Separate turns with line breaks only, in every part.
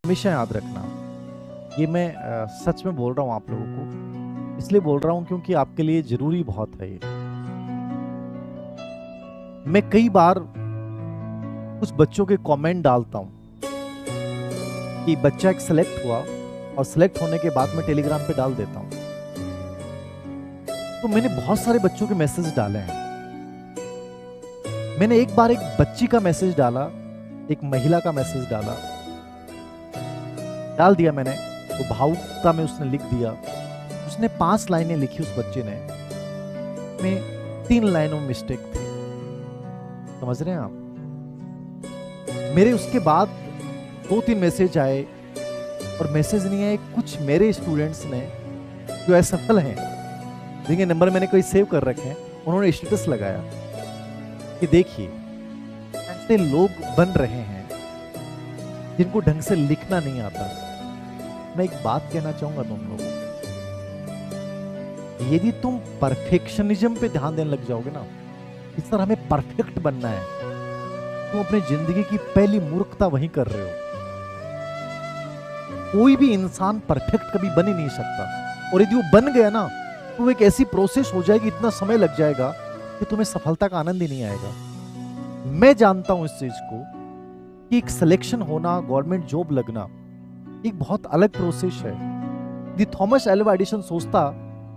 हमेशा याद रखना, ये मैं सच में बोल रहा हूँ आप लोगों को, इसलिए बोल रहा हूँ क्योंकि आपके लिए ज़रूरी बहुत है ये। मैं कई बार कुछ बच्चों के कमेंट डालता हूँ कि बच्चा एक सेलेक्ट हुआ और सेलेक्ट होने के बाद मैं टेलीग्राम पे डाल देता हूँ। तो मैंने बहुत सारे बच्चों के मैसेज डाले हैं। मैंने एक बार एक बच्ची का मैसेज डाला, एक महिला का मैसेज डाल दिया मैंने, तो भावुकता में उसने लिख दिया। उसने 5 लाइनें लिखी उस बच्चे ने, में 3 लाइनों में मिस्टेक थी। समझ रहे हैं आप? मेरे उसके बाद 2-3 मैसेज आए, और मैसेज नहीं आए, कुछ मेरे स्टूडेंट्स ने जो असफल हैं, जिनके नंबर मैंने कोई सेव कर रखे हैं, उन्होंने स्टेटस लगाया कि देखिए ऐसे लोग बन रहे हैं जिनको ढंग से लिखना नहीं आता। मैं एक बात कहना चाहूंगा तुम लोगों को, यदि तुम परफेक्शनिज्म पे ध्यान देने लग जाओगे ना, इस तरह हमें परफेक्ट बनना है, तुम अपनी जिंदगी की पहली मूर्खता वहीं कर रहे हो। कोई भी इंसान परफेक्ट कभी बन ही नहीं सकता, और यदि वो बन गया ना, तो वो एक ऐसी प्रोसेस हो जाएगी, इतना समय लग जाएगा कि तुम्हें सफलता का आनंद ही नहीं आएगा। मैं जानता हूं इस चीज को कि एक सिलेक्शन होना, गवर्नमेंट जॉब लगना एक बहुत अलग प्रोसेस है। यदि थॉमस एल्वा एडिसन सोचता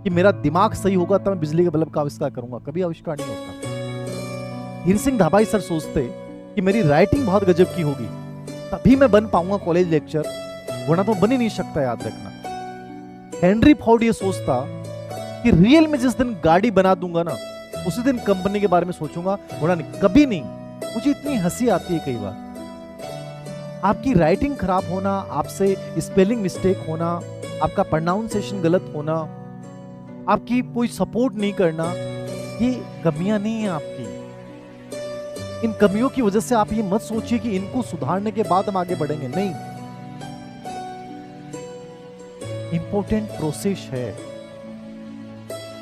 कि मेरा दिमाग सही होगा तब मैं बिजली के बल्ब का आविष्कार करूंगा, कभी आविष्कार नहीं होता। हीर सिंह धाबाई सर सोचते कि मेरी राइटिंग बहुत गजब की होगी तभी मैं बन पाऊंगा कॉलेज लेक्चर, वरना तो बन ही नहीं सकता, याद रखना। हेनरी फोर्ड ये सोचता कि रियल में जिस दिन गाड़ी बना दूंगा ना, उसी दिन कंपनी के बारे में सोचूंगा, वरना नहीं, कभी नहीं। मुझे इतनी हंसी आती है कई बार। आपकी राइटिंग खराब होना, आपसे स्पेलिंग मिस्टेक होना, आपका प्रोनाउंसिएशन गलत होना, आपकी कोई सपोर्ट नहीं करना, ये कमियां नहीं है आपकी। इन कमियों की वजह से आप ये मत सोचिए कि इनको सुधारने के बाद हम आगे बढ़ेंगे, नहीं। इंपॉर्टेंट प्रोसेस है।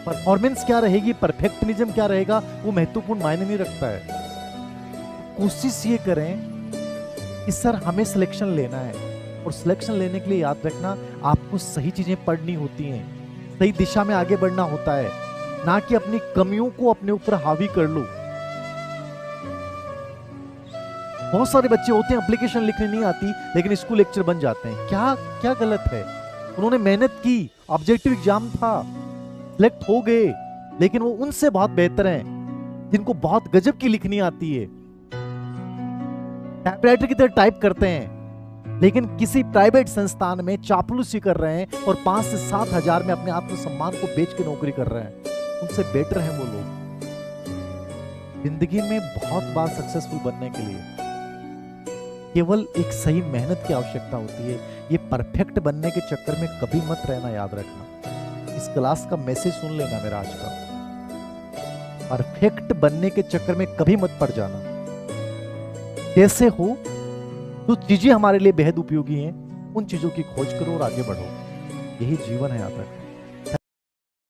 परफॉर्मेंस क्या रहेगी, परफेक्शनिज्म क्या रहेगा, वो महत्वपूर्ण मायने नहीं रखता है। कोशिश ये करें कि सर हमें सिलेक्शन लेना है, और सिलेक्शन लेने के लिए याद रखना, आपको सही चीजें पढ़नी होती हैं, सही दिशा में आगे बढ़ना होता है, ना कि अपनी कमियों को अपने ऊपर हावी कर लो। बहुत सारे बच्चे होते हैं एप्लीकेशन लिखने नहीं आती लेकिन स्कूल लेक्चर बन जाते हैं। क्या क्या गलत है? उन्होंने मेहनत की, ऑब्जेक्टिव एग्जाम था, सिलेक्ट हो गए, लेकिन वो उनसे बहुत बेहतर हैं जिनको बहुत गजब की लिखनी आती है, टाइपराइटर की तरह टाइप करते हैं, लेकिन किसी प्राइवेट संस्थान में चापलूसी कर रहे हैं और 5 से 7 हजार में अपने आत्मसम्मान को बेच के नौकरी कर रहे हैं। उनसे बेटर हैं वो लोग। जिंदगी में बहुत बार सक्सेसफुल बनने के लिए केवल एक सही मेहनत की आवश्यकता होती है। ये परफेक्ट बनने के चक्कर में कभी मत रहना, याद रखना। इस क्लास का मैसेज सुन लेना मेरा आज का, परफेक्ट बनने के चक्कर में कभी मत पड़ जाना। जैसे हो तो चीजें हमारे लिए बेहद उपयोगी हैं, उन चीजों की खोज करो और आगे बढ़ो। यही जीवन है। यहाँ तक